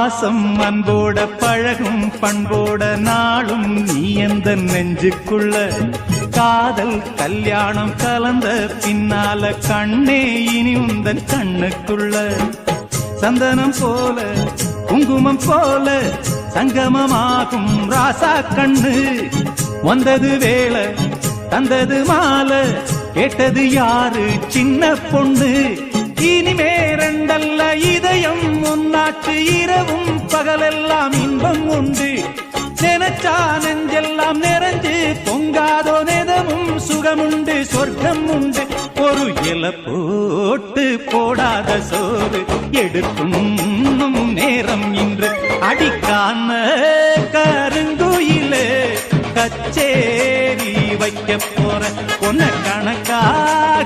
பாசம் அன்போட பழகும் பண்போட நாளும் நீ எந்த நெஞ்சுக்குள்ள காதல் கல்யாணம் கலந்த பின்னால கண்ணே இனி உந்தன் கண்ணுக்குள்ள சந்தனம் போல குங்குமம் போல சங்கமமாகும் ராசா கண்ணு வந்தது வேளை தந்தது மாலை கேட்டது யாரு சின்ன பொண்ணு இனிமே ரெண்டல்ல இதயம் முன்னாச்சு இரவும் பகலெல்லாம் இன்பம் உண்டு நினைச்சா நெஞ்செல்லாம் நிறைஞ்சு பொங்காதோ நெதமும் சுகமுண்டு சொர்க்கம் உண்டு ஒரு இல போட்டு போடாத சோறு எடுக்கும் நேரம் இன்று அடிக்கான கருங்குயிலே கச்சேரி வைக்க போற பொன்ன கணக்காக